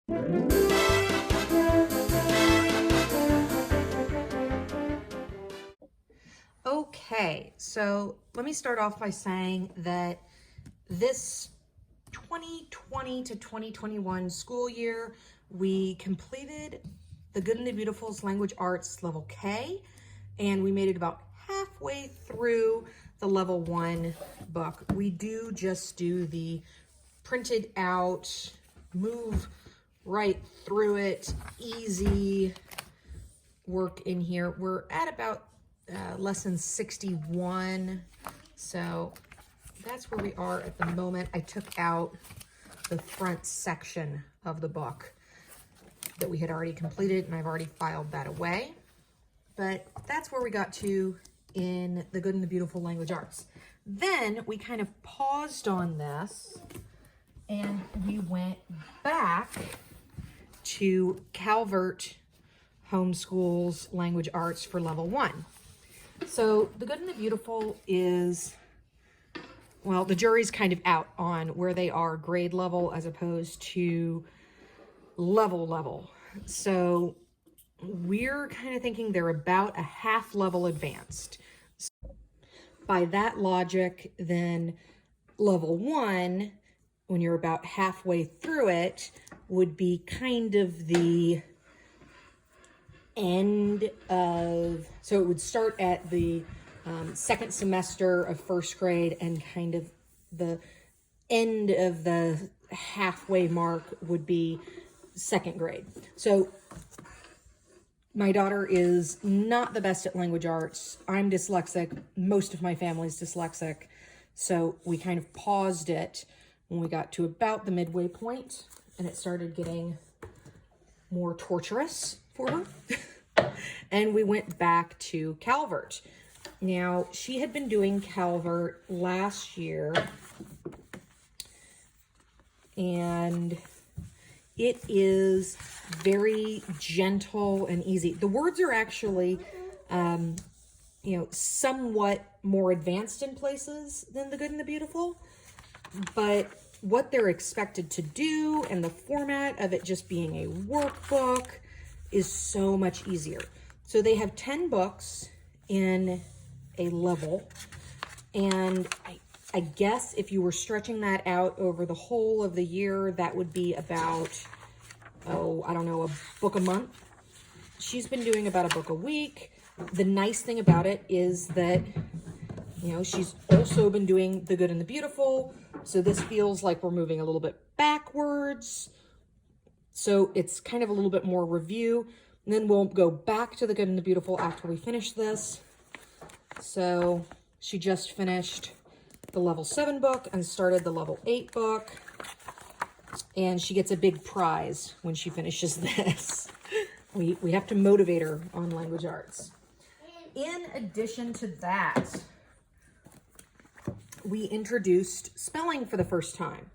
Okay, so let me start off by saying that this 2020 to 2021 school year, we completed the Good and the Beautiful's Language Arts Level K, and we made it about halfway through the Level 1 book. We do just do the printed out, move right through it, easy work in here. We're at about lesson 61, so that's where we are at the moment. I took out the front section of the book that we had already completed, and I've already filed that away. But that's where we got to in the Good and the Beautiful Language Arts. Then we kind of paused on this, and we went back to Calvert Homeschool's Language Arts for Level 1. So the Good and the Beautiful is, well, the jury's kind of out on where they are grade level as opposed to level. So we're kind of thinking they're about a half level advanced. By that logic, then Level 1, when you're about halfway through it, would be kind of the end of, so it would start at the second semester of first grade, and kind of the end of the halfway mark would be second grade. So my daughter is not the best at language arts. I'm dyslexic. Most of my family's dyslexic. So we kind of paused it when we got to about the midway point, and it started getting more torturous for her. And we went back to Calvert. Now, she had been doing Calvert last year, and it is very gentle and easy. The words are actually, somewhat more advanced in places than the Good and the Beautiful, but what they're expected to do and the format of it just being a workbook is so much easier. So they have 10 books in a level, and I guess if you were stretching that out over the whole of the year, that would be about, a book a month. She's been doing about a book a week. The nice thing about it is that, she's also been doing the Good and the Beautiful, so this feels like we're moving a little bit backwards. So it's kind of a little bit more review. And then we'll go back to the Good and the Beautiful after we finish this. So she just finished the Level 7 book and started the Level 8 book. And she gets a big prize when she finishes this. We have to motivate her on language arts. In addition to that, we introduced spelling for the first time.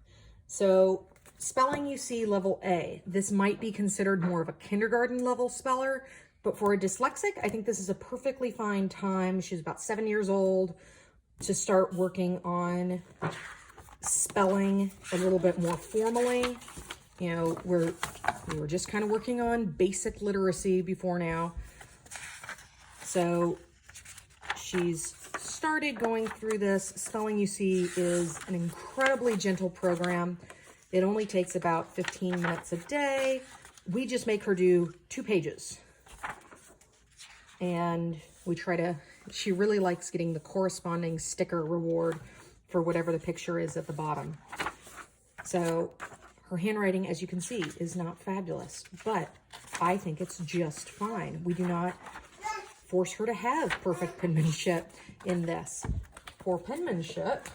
So spelling, you see Level A. This might be considered more of a kindergarten level speller, but for a dyslexic, I think this is a perfectly fine time. She's about 7 years old to start working on spelling a little bit more formally. We were just kind of working on basic literacy before now. So she's started going through this. Spelling, you see, is an incredibly gentle program. It only takes about 15 minutes a day. We just make her do 2 pages. And she really likes getting the corresponding sticker reward for whatever the picture is at the bottom. So her handwriting, as you can see, is not fabulous, but I think it's just fine. We do not force her to have perfect penmanship in this. For penmanship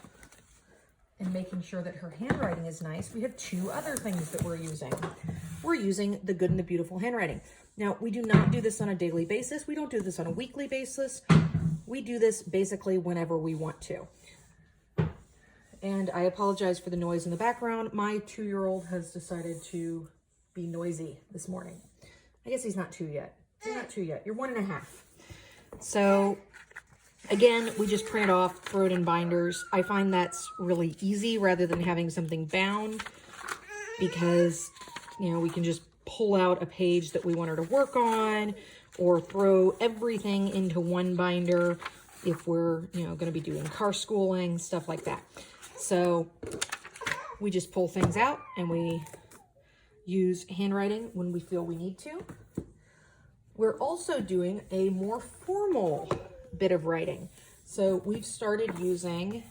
and making sure that her handwriting is nice, we have 2 other things that we're using. We're using the Good and the Beautiful handwriting. Now, we do not do this on a daily basis. We don't do this on a weekly basis. We do this basically whenever we want to. And I apologize for the noise in the background. My 2-year-old has decided to be noisy this morning. I guess he's not 2 yet. You're not 2 yet. You're 1.5. So again, we just print it off, throw it in binders. I find that's really easy rather than having something bound, because you know, we can just pull out a page that we want her to work on, or throw everything into one binder if we're, you know, going to be doing car schooling, stuff like that. So we just pull things out and we use handwriting when we feel we need to. We're also doing a more formal bit of writing. So we've started using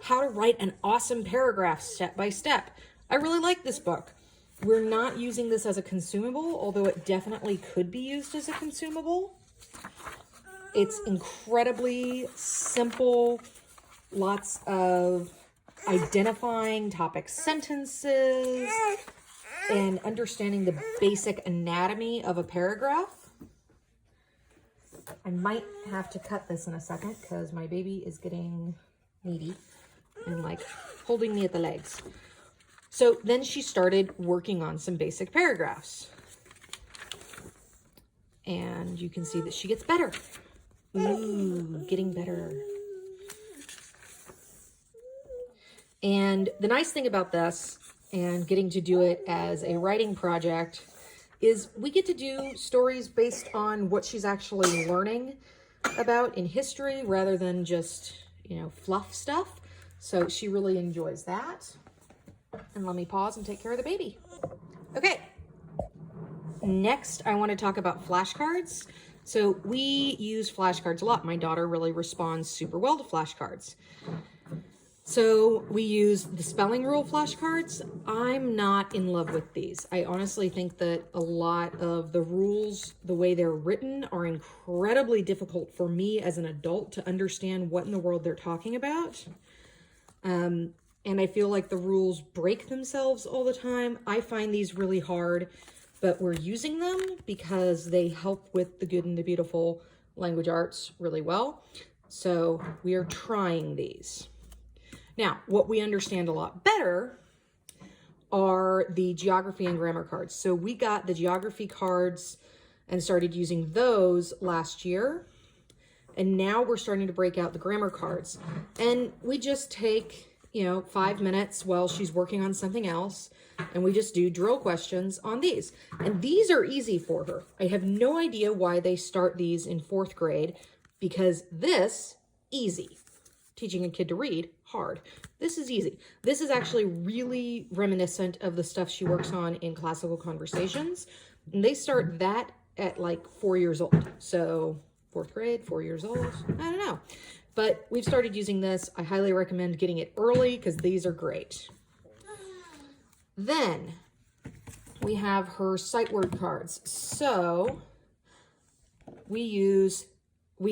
How to Write an Awesome Paragraph Step by Step. I really like this book. We're not using this as a consumable, although it definitely could be used as a consumable. It's incredibly simple, lots of identifying topic sentences and understanding the basic anatomy of a paragraph. I might have to cut this in a second because my baby is getting needy and like holding me at the legs. So then she started working on some basic paragraphs. And you can see that she gets better. Ooh, getting better. And the nice thing about this and getting to do it as a writing project is we get to do stories based on what she's actually learning about in history rather than just, you know, fluff stuff. So she really enjoys that. And let me pause and take care of the baby. Okay. Next, I want to talk about flashcards. So we use flashcards a lot. My daughter really responds super well to flashcards. So we use the spelling rule flashcards. I'm not in love with these. I honestly think that a lot of the rules, the way they're written, are incredibly difficult for me as an adult to understand what in the world they're talking about. And I feel like the rules break themselves all the time. I find these really hard, but we're using them because they help with the good and the beautiful language arts really well. So we are trying these. Now, what we understand a lot better are the geography and grammar cards. So we got the geography cards and started using those last year. And now we're starting to break out the grammar cards. And we just take, 5 minutes while she's working on something else, and we just do drill questions on these. And these are easy for her. I have no idea why they start these in 4th grade, because this, easy. Teaching a kid to read, hard. This is easy. This is actually really reminiscent of the stuff she works on in classical conversations. And they start that at like 4 years old. So 4th grade, 4 years old, I don't know. But we've started using this. I highly recommend getting it early because these are great. Then we have her sight word cards. So we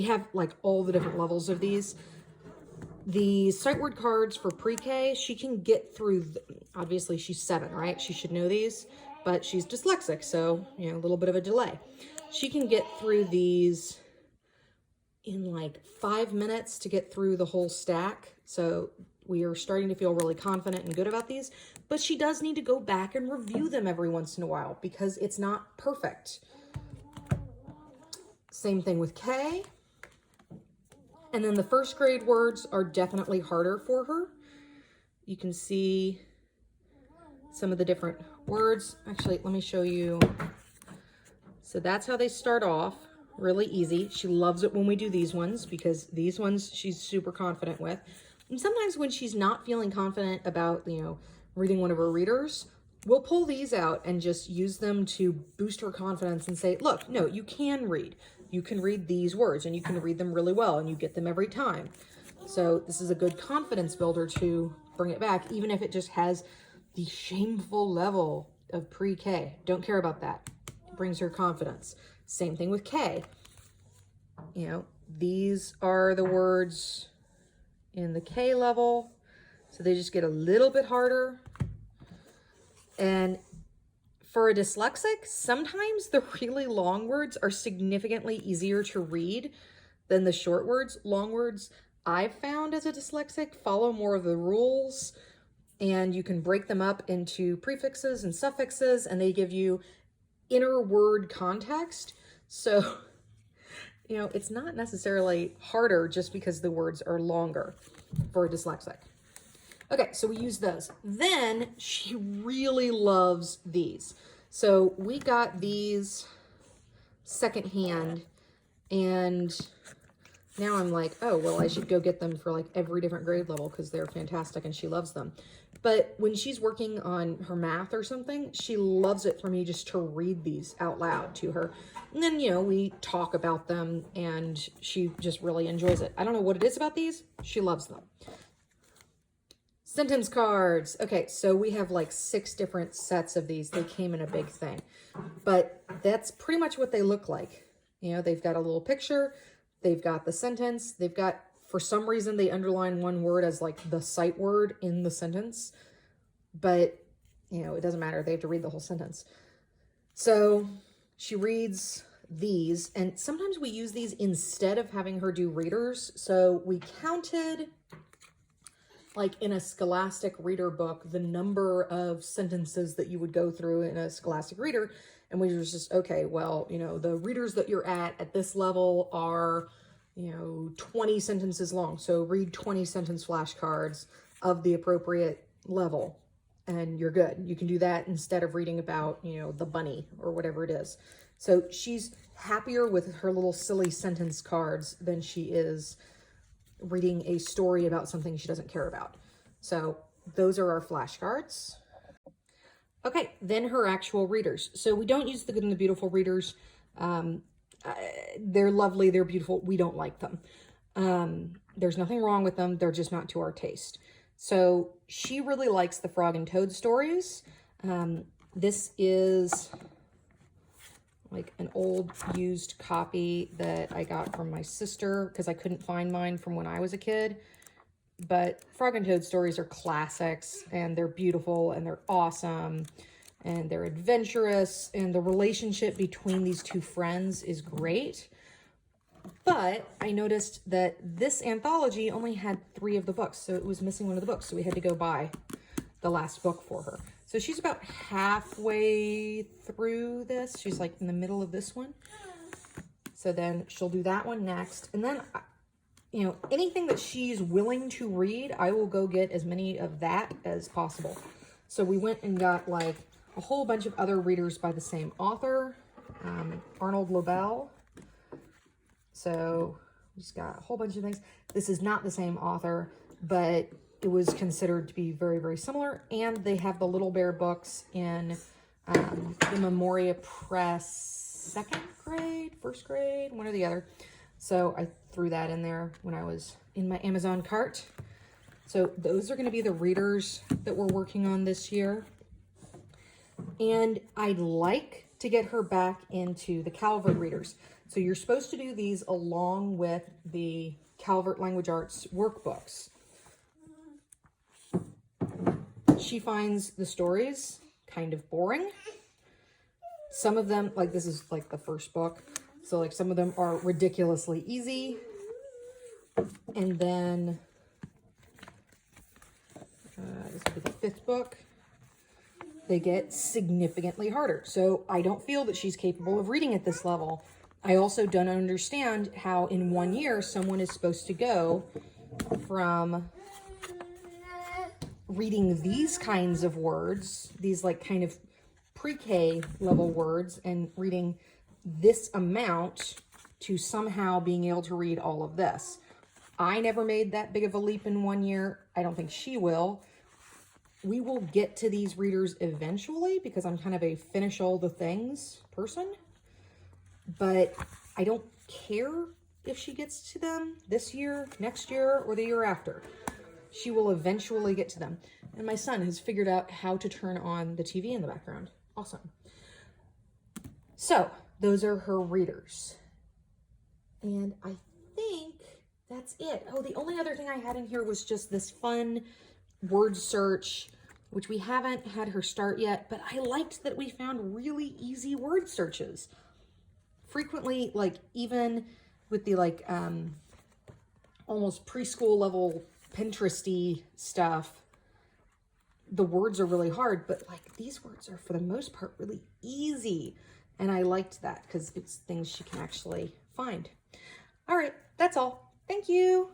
have like all the different levels of these. The sight word cards for pre-K, she can get through, obviously she's 7, right? She should know these, but she's dyslexic, so, a little bit of a delay. She can get through these in like 5 minutes to get through the whole stack. So we are starting to feel really confident and good about these, but she does need to go back and review them every once in a while because it's not perfect. Same thing with K. And then the 1st grade words are definitely harder for her. You can see some of the different words. Actually, let me show you. So that's how they start off. Really easy. She loves it when we do these ones because these ones she's super confident with. And sometimes when she's not feeling confident about, reading one of her readers, we'll pull these out and just use them to boost her confidence and say, look, no, you can read. You can read these words and you can read them really well and you get them every time. So this is a good confidence builder to bring it back, even if it just has the shameful level of pre-K. Don't care about that. It brings her confidence. Same thing with K. These are the words in the K level. So they just get a little bit harder. And for a dyslexic, sometimes the really long words are significantly easier to read than the short words. Long words, I've found as a dyslexic, follow more of the rules, and you can break them up into prefixes and suffixes, and they give you inner word context. So, it's not necessarily harder just because the words are longer for a dyslexic. Okay, so we use those. Then she really loves these. So we got these secondhand, and now I'm like, oh, well, I should go get them for like every different grade level because they're fantastic and she loves them. But when she's working on her math or something, she loves it for me just to read these out loud to her. And then, you know, we talk about them and she just really enjoys it. I don't know what it is about these. She loves them. Sentence cards. Okay, so we have like 6 different sets of these. They came in a big thing. But that's pretty much what they look like. You know, they've got a little picture. They've got the sentence. They've got, for some reason, they underline one word as like the sight word in the sentence. But, you know, it doesn't matter. They have to read the whole sentence. So she reads these. And sometimes we use these instead of having her do readers. So we counted, like in a Scholastic reader book, the number of sentences that you would go through in a Scholastic reader. And we were just, okay, well, you know, the readers that you're at this level are, you know, 20 sentences long. So read 20 sentence flashcards of the appropriate level and you're good. You can do that instead of reading about, you know, the bunny or whatever it is. So she's happier with her little silly sentence cards than she is reading a story about something she doesn't care about. So those are our flashcards. Okay, then her actual readers. So we don't use the Good and the Beautiful readers. They're lovely, they're beautiful. We don't like them. There's nothing wrong with them. They're just not to our taste. So she really likes the Frog and Toad stories. This is like an old used copy that I got from my sister because I couldn't find mine from when I was a kid. But Frog and Toad stories are classics and they're beautiful and they're awesome and they're adventurous and the relationship between these two friends is great. But I noticed that this anthology only had 3 of the books, so it was missing one of the books, so we had to go buy the last book for her. So she's about halfway through this. She's like in the middle of this one. So then she'll do that one next. And then, you know, anything that she's willing to read, I will go get as many of that as possible. So we went and got like a whole bunch of other readers by the same author, Arnold Lobel. So we just got a whole bunch of things. This is not the same author, but it was considered to be very, very similar. And they have the Little Bear books in the Memoria Press 2nd grade, 1st grade, one or the other. So I threw that in there when I was in my Amazon cart. So those are going to be the readers that we're working on this year. And I'd like to get her back into the Calvert Readers. So you're supposed to do these along with the Calvert Language Arts workbooks. She finds the stories kind of boring. Some of them, like this is like the first book. So like some of them are ridiculously easy. And then this will be the 5th book. They get significantly harder. So I don't feel that she's capable of reading at this level. I also don't understand how in 1 year someone is supposed to go from reading these kinds of words, these like kind of pre-K level words, and reading this amount to somehow being able to read all of this. I never made that big of a leap in 1 year. I don't think she will. We will get to these readers eventually because I'm kind of a finish all the things person. But I don't care if she gets to them this year, next year, or the year after. She will eventually get to them. And my son has figured out how to turn on the TV in the background. Awesome. So those are her readers. And I think that's it. Oh, the only other thing I had in here was just this fun word search, which we haven't had her start yet, but I liked that we found really easy word searches. Frequently, like even with the like almost preschool level Pinteresty stuff, the words are really hard, but like these words are for the most part really easy. And I liked that because it's things she can actually find. All right, that's all. Thank you.